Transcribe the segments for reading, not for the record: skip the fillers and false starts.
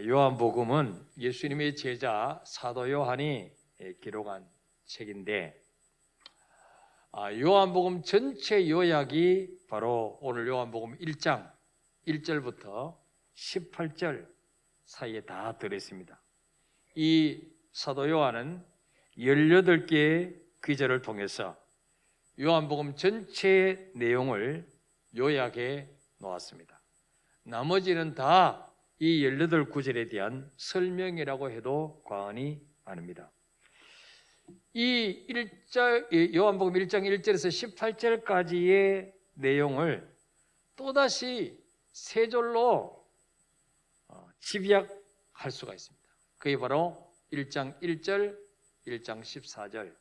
요한복음은 예수님의 제자 사도 요한이 기록한 책인데, 요한복음 전체 요약이 바로 오늘 요한복음 1장 1절부터 18절 사이에 다 들어있습니다. 이 사도 요한은 18개의 기절을 통해서 요한복음 전체 내용을 요약해 놓았습니다. 나머지는 다 이 18구절에 대한 설명이라고 해도 과언이 아닙니다. 이 요한복음 1장 1절에서 18절까지의 내용을 또다시 세 절로 집약할 수가 있습니다. 그게 바로 1장 1절, 1장 14절,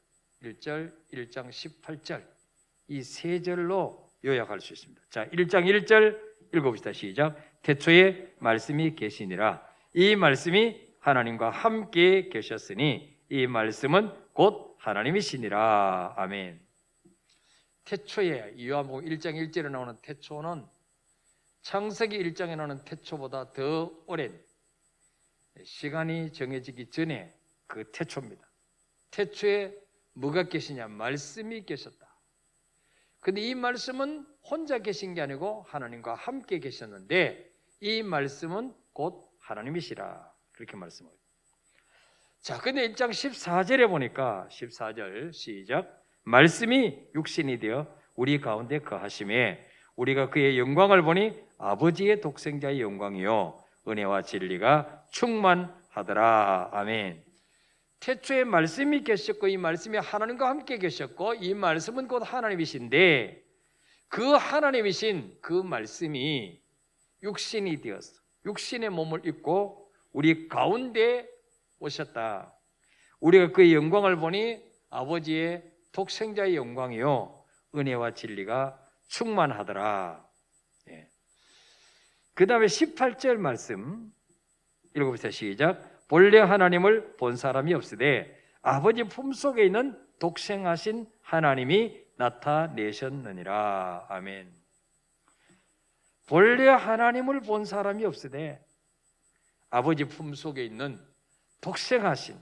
1절, 1장 18절 이 세 절로 요약할 수 있습니다. 자, 1장 1절 읽어봅시다. 시작. 태초에 말씀이 계시니라. 이 말씀이 하나님과 함께 계셨으니 이 말씀은 곧 하나님이시니라. 아멘. 태초에 요한복음 1장 1절에 나오는 태초는 창세기 1장에 나오는 태초보다 더 오랜 시간이 정해지기 전에 그 태초입니다. 태초에 뭐가 계시냐? 말씀이 계셨다. 근데 이 말씀은 혼자 계신 게 아니고 하나님과 함께 계셨는데 이 말씀은 곧 하나님이시라. 그렇게 말씀을. 자, 근데 1장 14절에 보니까 14절 시작. 말씀이 육신이 되어 우리 가운데 거하심에 우리가 그의 영광을 보니 아버지의 독생자의 영광이요 은혜와 진리가 충만하더라. 아멘. 태초에 말씀이 계셨고 이 말씀이 하나님과 함께 계셨고 이 말씀은 곧 하나님이신데 그 하나님이신 그 말씀이 육신이 되었어. 육신의 몸을 입고 우리 가운데 오셨다. 우리가 그의 영광을 보니 아버지의 독생자의 영광이요 은혜와 진리가 충만하더라. 예. 그 다음에 18절 말씀 읽어보세요. 시작. 본래 하나님을 본 사람이 없으되 아버지 품속에 있는 독생하신 하나님이 나타내셨느니라. 아멘. 본래 하나님을 본 사람이 없으되 아버지 품속에 있는 독생하신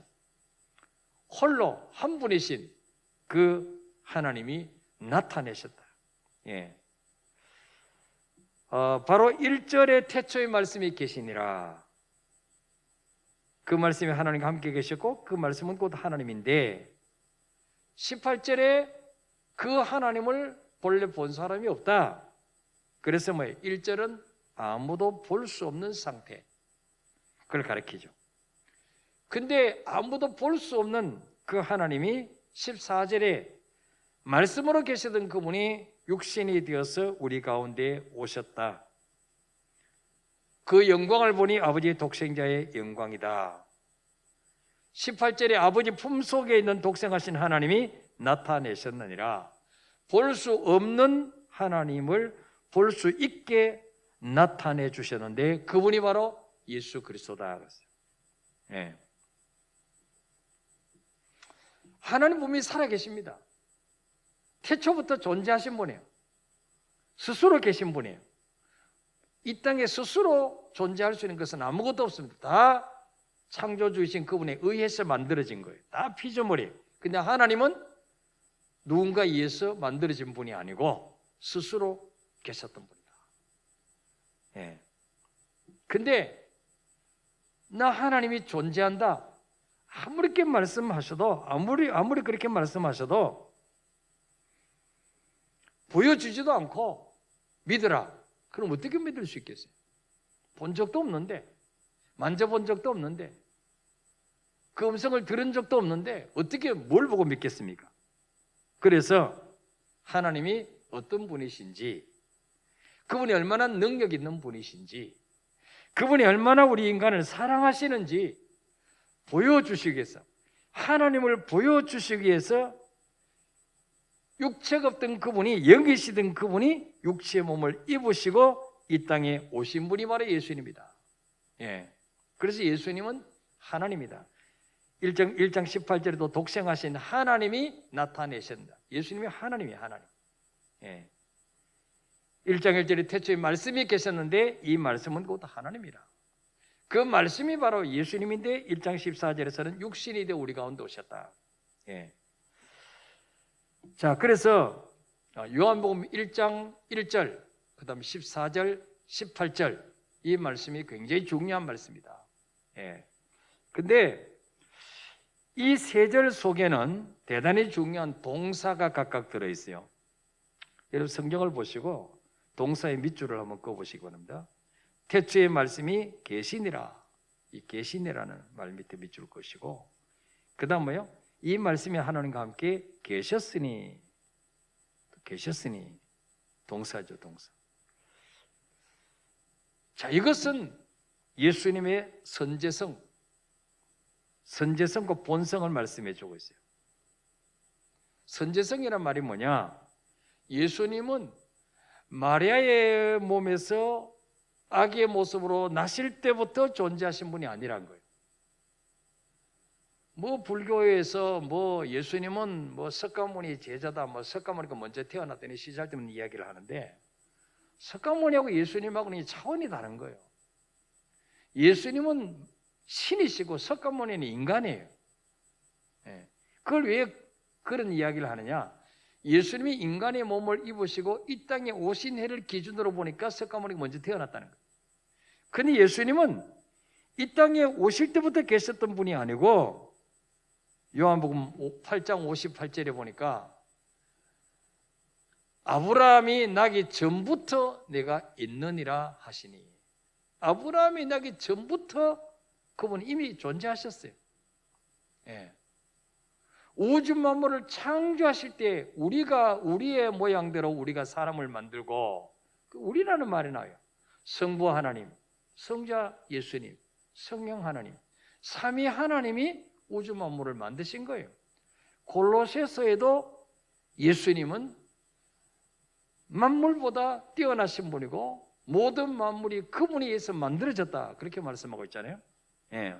홀로 한 분이신 그 하나님이 나타내셨다. 예. 바로 1절에 태초의 말씀이 계시니라. 그 말씀이 하나님과 함께 계셨고 그 말씀은 곧 하나님인데 18절에 그 하나님을 본래 본 사람이 없다. 그래서 뭐예요? 1절은 아무도 볼 수 없는 상태. 그걸 가리키죠. 근데 아무도 볼 수 없는 그 하나님이 14절에 말씀으로 계시던 그분이 육신이 되어서 우리 가운데 오셨다. 그 영광을 보니 아버지의 독생자의 영광이다. 18절에 아버지 품속에 있는 독생하신 하나님이 나타내셨느니라. 볼 수 없는 하나님을 볼 수 있게 나타내 주셨는데 그분이 바로 예수 그리스도다. 예. 하나님 분명히 살아계십니다. 태초부터 존재하신 분이에요. 스스로 계신 분이에요. 이 땅에 스스로 존재할 수 있는 것은 아무것도 없습니다. 다 창조주이신 그분에 의해서 만들어진 거예요. 다 피조물이에요. 근데 하나님은 누군가에 의해서 만들어진 분이 아니고 스스로 계셨던 분이다. 예. 근데 나 하나님이 존재한다. 아무리 그렇게 말씀하셔도 아무리 그렇게 말씀하셔도 보여주지도 않고 믿으라. 그럼 어떻게 믿을 수 있겠어요? 본 적도 없는데, 만져본 적도 없는데, 그 음성을 들은 적도 없는데 어떻게 뭘 보고 믿겠습니까? 그래서 하나님이 어떤 분이신지, 그분이 얼마나 능력 있는 분이신지, 그분이 얼마나 우리 인간을 사랑하시는지 보여주시기 위해서, 하나님을 보여주시기 위해서 육체가 없던 그분이, 영이시던 그분이 육체의 몸을 입으시고 이 땅에 오신 분이 바로 예수님입니다. 예. 그래서 예수님은 하나님이다. 1장 18절에도 독생하신 하나님이 나타내신다. 예수님이 하나님이에요. 하나님. 예. 1장 1절에 태초에 말씀이 계셨는데 이 말씀은 곧 하나님이라. 그 말씀이 바로 예수님인데 1장 14절에서는 육신이 되어 우리 가운데 오셨다. 예. 자, 그래서 요한복음 1장 1절, 그 다음 14절, 18절 이 말씀이 굉장히 중요한 말씀이다. 예. 근데 이 세 절 속에는 대단히 중요한 동사가 각각 들어있어요. 여러분 성경을 보시고 동사의 밑줄을 한번 그어보시기 바랍니다. 태초의 말씀이 계시니라. 이 계시니라는 말 밑에 밑줄 그으시고, 그 다음 뭐요? 이 말씀이 하나님과 함께 계셨으니. 계셨으니 동사죠, 동사. 자, 이것은 예수님의 선제성과 본성을 말씀해 주고 있어요. 선제성이란 말이 뭐냐? 예수님은 마리아의 몸에서 아기의 모습으로 나실 때부터 존재하신 분이 아니란 거예요. 뭐 불교에서 뭐 예수님은 뭐 석가모니 제자다, 뭐 석가모니가 먼저 태어났더니 시잘데없는 이야기를 하는데, 석가모니하고 예수님하고는 차원이 다른 거예요. 예수님은 신이시고 석가모니는 인간이에요. 예. 그걸 왜 그런 이야기를 하느냐? 예수님이 인간의 몸을 입으시고 이 땅에 오신 해를 기준으로 보니까 석가모니가 먼저 태어났다는 거예요. 그런데 예수님은 이 땅에 오실 때부터 계셨던 분이 아니고, 요한복음 8장 58절에 보니까 아브라함이 나기 전부터 내가 있느니라 하시니, 아브라함이 나기 전부터 그분은 이미 존재하셨어요. 예. 우주 만물을 창조하실 때 우리가 우리의 모양대로 우리가 사람을 만들고, 우리라는 말이 나와요. 성부 하나님, 성자 예수님, 성령 하나님, 삼위 하나님이 우주 만물을 만드신 거예요. 골로새서에도 예수님은 만물보다 뛰어나신 분이고 모든 만물이 그분에 의해서 만들어졌다, 그렇게 말씀하고 있잖아요. 예.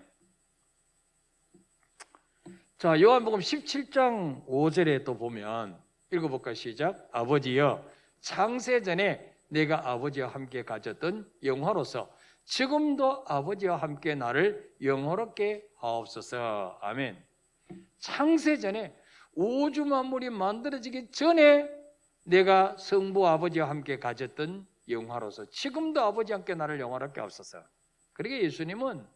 자, 요한복음 17장 5절에 또 보면 읽어볼까요? 시작. 아버지여, 창세전에 내가 아버지와 함께 가졌던 영화로서 지금도 아버지와 함께 나를 영화롭게 하옵소서. 아멘. 창세전에, 우주 만물이 만들어지기 전에 내가 성부 아버지와 함께 가졌던 영화로서 지금도 아버지와 함께 나를 영화롭게 하옵소서. 그러게 예수님은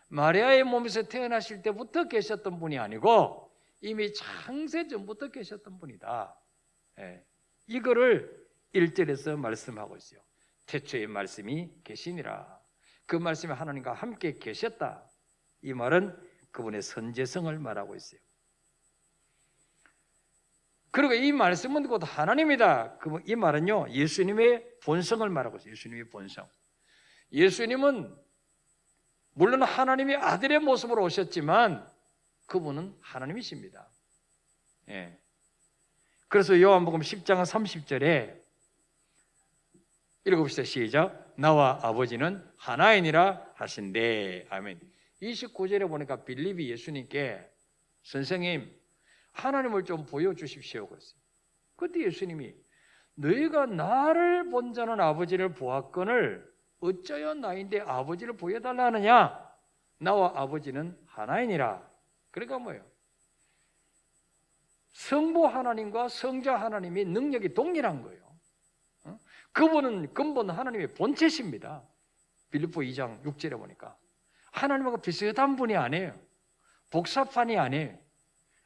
마리아의 몸에서 태어나실 때부터 계셨던 분이 아니고 이미 창세전부터 계셨던 분이다. 예. 이거를 1절에서 말씀하고 있어요. 태초의 말씀이 계시니라. 그 말씀이 하나님과 함께 계셨다. 이 말은 그분의 선제성을 말하고 있어요. 그리고 이 말씀은 곧 하나님이다. 이 말은요, 예수님의 본성을 말하고 있어요. 예수님의 본성. 예수님은 물론 하나님의 아들의 모습으로 오셨지만 그분은 하나님이십니다. 예. 그래서 요한복음 10장 30절에 읽어봅시다. 시작. 나와 아버지는 하나이니라 하신대. 아멘. 29절에 보니까 빌립이 예수님께 선생님, 하나님을 좀 보여주십시오 그랬어요. 그때 예수님이 너희가 나를 본 자는 아버지를 보았거늘 어쩌여 나인데 아버지를 보여달라 하느냐? 나와 아버지는 하나이니라. 그러니까 뭐예요? 성부 하나님과 성자 하나님의 능력이 동일한 거예요. 그분은 근본 하나님의 본체십니다. 빌립보 2장 6절에 보니까 하나님하고 비슷한 분이 아니에요. 복사판이 아니에요.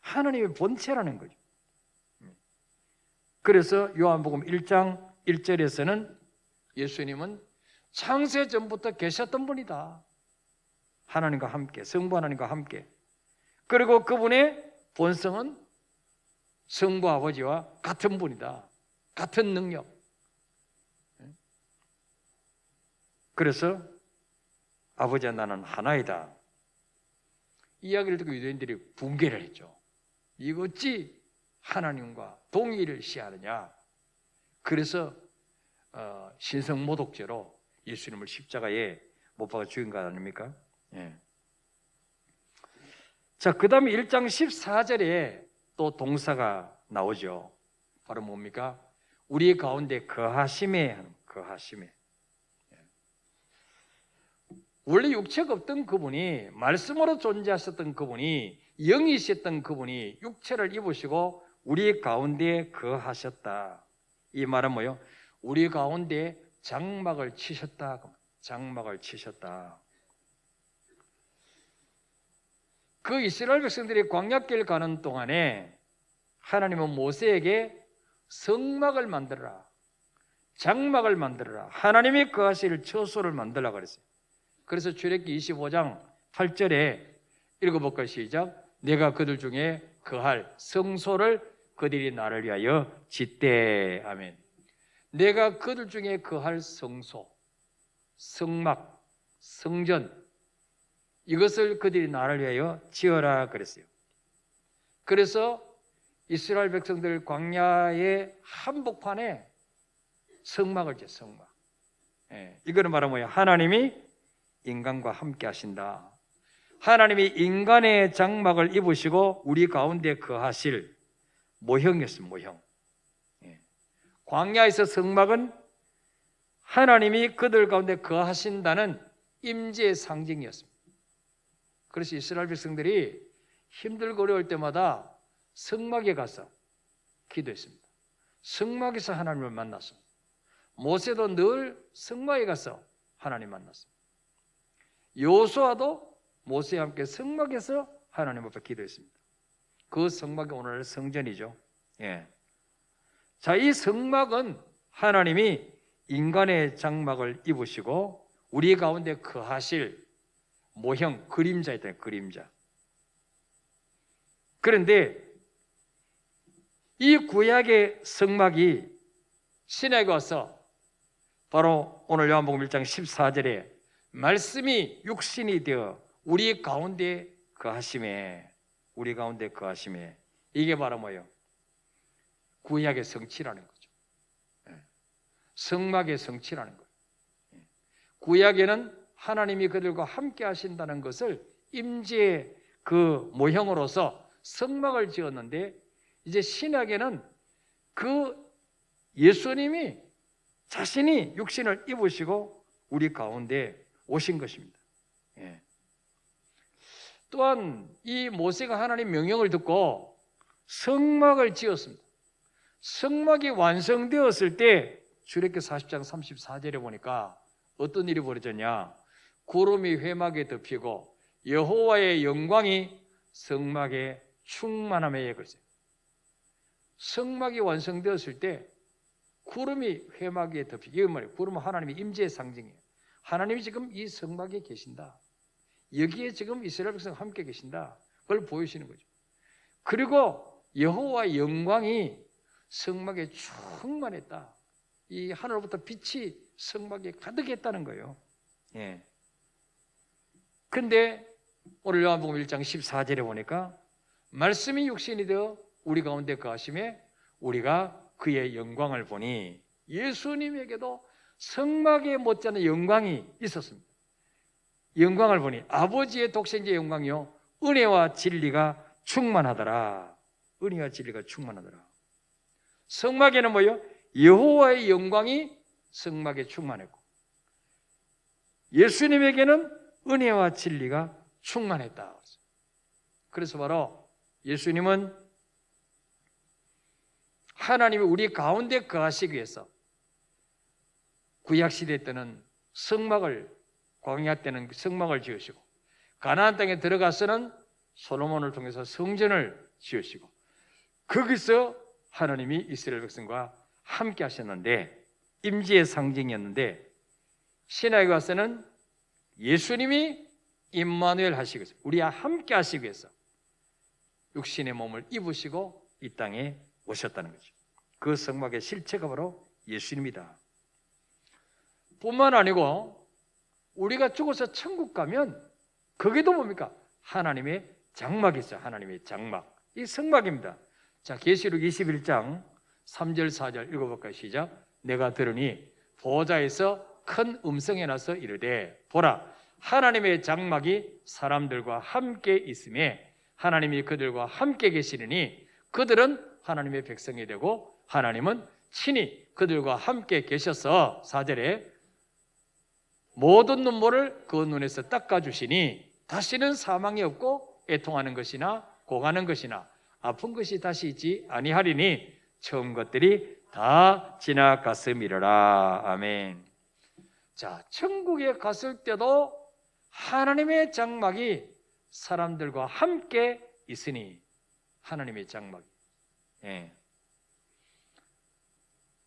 하나님의 본체라는 거죠. 그래서 요한복음 1장 1절에서는 예수님은 창세 전부터 계셨던 분이다. 하나님과 함께, 성부 하나님과 함께. 그리고 그분의 본성은 성부 아버지와 같은 분이다. 같은 능력. 그래서 아버지와 나는 하나이다. 이 이야기를 듣고 유대인들이 붕괴를 했죠. 이거 어찌 하나님과 동일을 시하느냐. 그래서 신성모독죄로 예수님을 십자가에 못 박아 죽인 거 아닙니까? 예. 자, 그 다음에 1장 14절에 또 동사가 나오죠. 바로 뭡니까? 우리 가운데 거하심에. 원래 육체가 없던 그분이, 말씀으로 존재하셨던 그분이, 영이셨던 그분이 육체를 입으시고 우리 가운데 거하셨다. 이 말은 뭐요? 우리 가운데 장막을 치셨다. 장막을 치셨다. 그 이스라엘 백성들이 광야길 가는 동안에 하나님은 모세에게 성막을 만들어라, 장막을 만들어라, 하나님이 거하실 처소를 만들라 그랬어요. 그래서 출애굽기 25장 8절에 읽어볼까요? 시작. 내가 그들 중에 거할 성소를 그들이 나를 위하여 짓되. 아멘. 내가 그들 중에 거할 성소, 성막, 성전, 이것을 그들이 나를 위하여 지어라 그랬어요. 그래서 이스라엘 백성들 광야의 한복판에 성막을 지어. 성막. 이거는 바로 뭐예요? 하나님이 인간과 함께 하신다. 하나님이 인간의 장막을 입으시고 우리 가운데 거하실 모형이었습니다. 모형. 광야에서 성막은 하나님이 그들 가운데 거하신다는 임재의 상징이었습니다. 그래서 이스라엘 백성들이 힘들고 어려울 때마다 성막에 가서 기도했습니다. 성막에서 하나님을 만났습니다. 모세도 늘 성막에 가서 하나님 만났습니다. 여호수아도 모세와 함께 성막에서 하나님 앞에 기도했습니다. 그 성막이 오늘 성전이죠. 자, 이 성막은 하나님이 인간의 장막을 입으시고 우리 가운데 거하실 모형, 그림자였다. 그림자. 그런데 이 구약의 성막이 신약에 와서 바로 오늘 요한복음 1장 14절에 말씀이 육신이 되어 우리 가운데 거하심에, 우리 가운데 거하심에, 이게 바로 뭐예요? 구약의 성취라는 거죠. 성막의 성취라는 거예요. 구약에는 하나님이 그들과 함께 하신다는 것을 임재의 그 모형으로서 성막을 지었는데, 이제 신약에는 그 예수님이 자신이 육신을 입으시고 우리 가운데 오신 것입니다. 또한 이 모세가 하나님 명령을 듣고 성막을 지었습니다. 성막이 완성되었을 때 출애굽기 40장 34절에 보니까 어떤 일이 벌어졌냐? 구름이 회막에 덮이고 여호와의 영광이 성막에 충만함에 그랬어요. 성막이 완성되었을 때 구름이 회막에 덮이고, 이게 뭐예요? 구름은 하나님의 임재의 상징이에요. 하나님이 지금 이 성막에 계신다. 여기에 지금 이스라엘 백성 함께 계신다. 그걸 보여주시는 거죠. 그리고 여호와의 영광이 성막에 충만했다. 이 하늘로부터 빛이 성막에 가득했다는 거예요. 그런데 오늘 요한복음 1장 14절에 보니까 말씀이 육신이 되어 우리 가운데 거하심에 우리가 그의 영광을 보니, 예수님에게도 성막에 못지않은 영광이 있었습니다. 영광을 보니 아버지의 독생자의 영광이요 은혜와 진리가 충만하더라. 은혜와 진리가 충만하더라. 성막에는 뭐요? 여호와의 영광이 성막에 충만했고, 예수님에게는 은혜와 진리가 충만했다. 그래서 바로 예수님은 하나님이 우리 가운데 거하시기 위해서 구약시대 때는 성막을, 광야 때는 성막을 지으시고, 가나안 땅에 들어가서는 솔로몬을 통해서 성전을 지으시고, 거기서 하나님이 이스라엘 백성과 함께 하셨는데, 임재의 상징이었는데, 신약에 와서는 예수님이 임마누엘 하시기 위해서, 우리와 함께 하시기 위해서 육신의 몸을 입으시고 이 땅에 오셨다는 거죠. 그 성막의 실체가 바로 예수님이다. 뿐만 아니고 우리가 죽어서 천국 가면 거기도 뭡니까? 하나님의 장막이 있어요. 하나님의 장막. 이 성막입니다. 자, 계시록 21장 3절 4절 읽어볼까요? 시작. 내가 들으니 보좌에서 큰 음성이 나서 이르되, 보라, 하나님의 장막이 사람들과 함께 있음에 하나님이 그들과 함께 계시느니 그들은 하나님의 백성이 되고 하나님은 친히 그들과 함께 계셔서, 4절에 모든 눈물을 그 눈에서 닦아주시니 다시는 사망이 없고 애통하는 것이나 고가는 것이나 아픈 것이 다시 있지 아니하리니 처음 것들이 다 지나갔음이러라. 아멘. 자, 천국에 갔을 때도 하나님의 장막이 사람들과 함께 있으니, 하나님의 장막이. 예.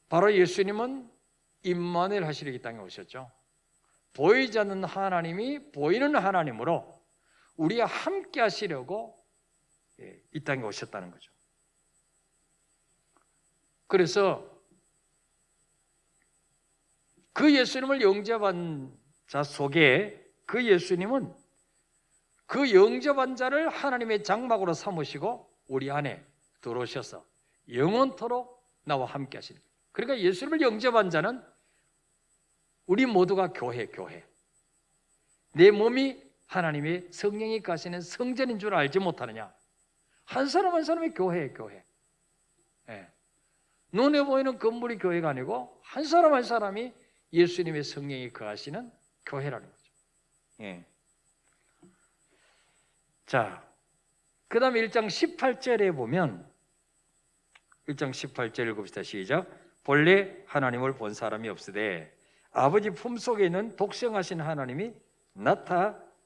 바로 예수님은 임마누엘 하시려 이 땅에 오셨죠. 보이지 않는 하나님이 보이는 하나님으로 우리와 함께 하시려고 이 땅에 오셨다는 거죠. 그래서 그 예수님을 영접한 자 속에 그 예수님은 그 영접한 자를 하나님의 장막으로 삼으시고 우리 안에 들어오셔서 영원토록 나와 함께 하시는 거예요. 그러니까 예수님을 영접한 자는 우리 모두가 교회. 내 몸이 하나님의 성령이 가시는 성전인 줄 알지 못하느냐? 한 사람 한 사람이 교회예요, 교회. 예. 눈에 보이는 건물이 교회가 아니고 한 사람 한 사람이 예수님의 성령이 거하시는 교회라는 거죠. 예. 자, 그 다음에 1장 18절에 보면 1장 18절 읽읍시다. 시작. 본래 하나님을 본 사람이 없으되 아버지 품속에 있는 독생하신 하나님이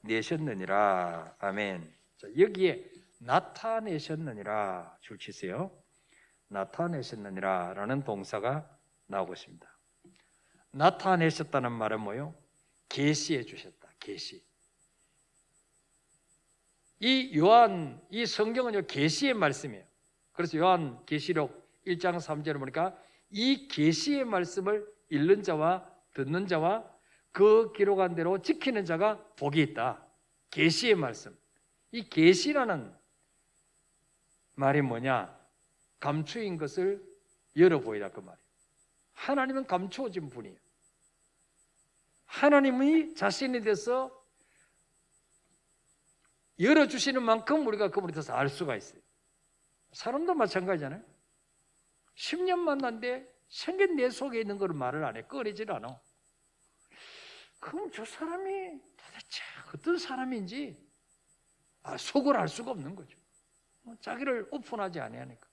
나타내셨느니라. 아멘. 자, 여기에 나타내셨느니라 줄 치세요. 나타내셨느니라 라는 동사가 나오고 있습니다. 나타내셨다는 말은 뭐예요? 계시해 주셨다. 계시. 이 성경은요 계시의 말씀이에요. 그래서 요한 계시록 1장 3절을 보니까 이 계시의 말씀을 읽는 자와 듣는 자와 그 기록한 대로 지키는 자가 복이 있다. 계시의 말씀. 이 계시라는 말이 뭐냐? 감추인 것을 열어 보이라 그 말이에요. 하나님은 감추어진 분이에요. 하나님이 자신에 대해서 열어주시는 만큼 우리가 그분에 대해서 알 수가 있어요. 사람도 마찬가지잖아요. 10년 만났는데 생긴 내 속에 있는 걸 말을 안 해. 꺼내질 않아. 그럼 저 사람이 도대체 어떤 사람인지 속을 알 수가 없는 거죠. 자기를 오픈하지 아니하니까.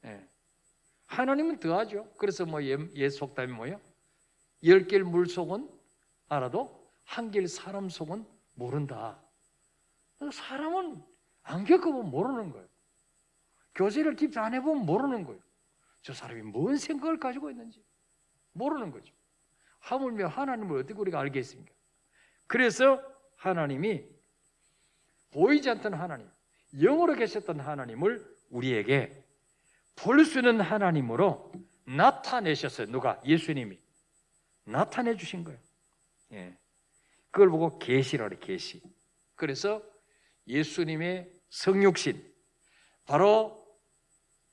예. 하나님은 더하죠. 그래서 옛 속담이 뭐예요? 10길 물 속은 알아도 한 길 사람 속은 모른다. 사람은 안 겪어보면 모르는 거예요. 교제를 깊이 안 해보면 모르는 거예요. 저 사람이 뭔 생각을 가지고 있는지 모르는 거죠. 하물며 하나님을 어떻게 우리가 알겠습니까? 그래서 하나님이 보이지 않던 하나님, 영으로 계셨던 하나님을 우리에게 볼 수 있는 하나님으로 나타내셨어요. 누가? 예수님이 나타내 주신 거예요. 예. 그걸 보고 계시라 그래, 계시. 그래서 예수님의 성육신, 바로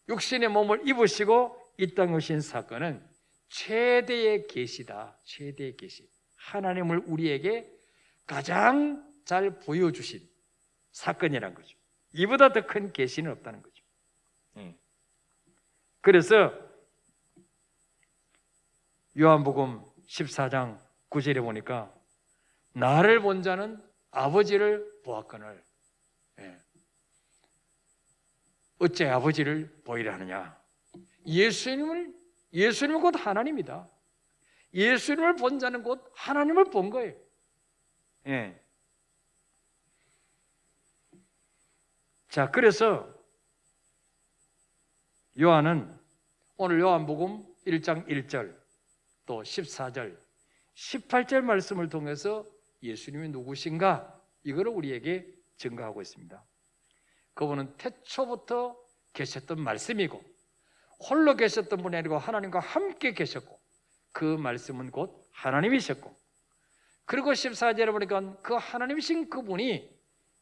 육신의 몸을 입으시고 이 땅에 오신 사건은 최대의 계시다. 최대의 계시. 하나님을 우리에게 가장 잘 보여주신 사건이란 거죠. 이보다 더 큰 계시는 없다는 거죠. 그래서 요한복음 14장 9절에 보니까 나를 본 자는 아버지를 보았거늘 어째 아버지를 보이려 하느냐. 예수님은 곧 하나님이다. 예수님을 본 자는 곧 하나님을 본 거예요. 예. 자, 그래서 요한은 오늘 요한복음 1장 1절 또 14절 18절 말씀을 통해서 예수님이 누구신가 이거를 우리에게 증거하고 있습니다. 그분은 태초부터 계셨던 말씀이고 홀로 계셨던 분이 아니고 하나님과 함께 계셨고 그 말씀은 곧 하나님이셨고 그리고 14절에 보니까 그 하나님이신 그분이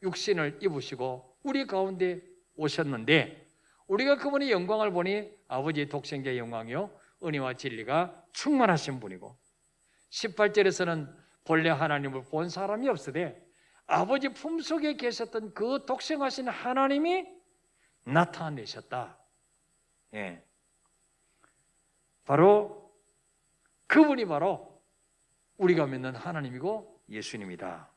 육신을 입으시고 우리 가운데 오셨는데 우리가 그분의 영광을 보니 아버지의 독생자의 영광이요 은혜와 진리가 충만하신 분이고 18절에서는 본래 하나님을 본 사람이 없으되 아버지 품속에 계셨던 그 독생하신 하나님이 나타내셨다. 바로 그분이 바로 우리가 믿는 하나님이고 예수님이다.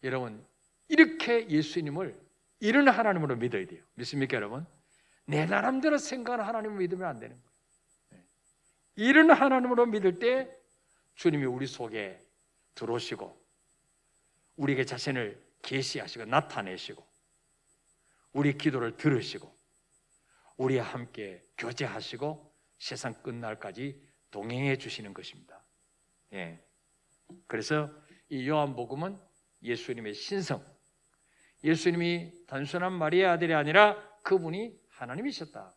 여러분, 이렇게 예수님을 이런 하나님으로 믿어야 돼요. 믿습니까, 여러분? 내 나름대로 생각하는 하나님을 믿으면 안 되는 거예요. 이런 하나님으로 믿을 때 주님이 우리 속에 들어오시고 우리에게 자신을 계시하시고 나타내시고 우리 기도를 들으시고 우리와 함께 교제하시고 세상 끝날까지 동행해 주시는 것입니다. 예. 그래서 이 요한복음은 예수님의 신성, 예수님이 단순한 마리아의 아들이 아니라 그분이 하나님이셨다,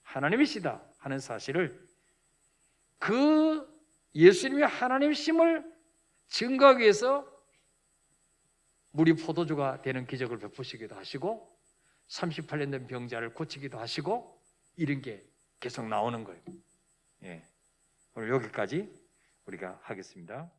하나님이시다 하는 사실을, 그 예수님의 하나님이심을 증거하기 위해서 물이 포도주가 되는 기적을 베푸시기도 하시고 38년 된 병자를 고치기도 하시고 이런 게 계속 나오는 거예요. 예. 오늘 여기까지 우리가 하겠습니다.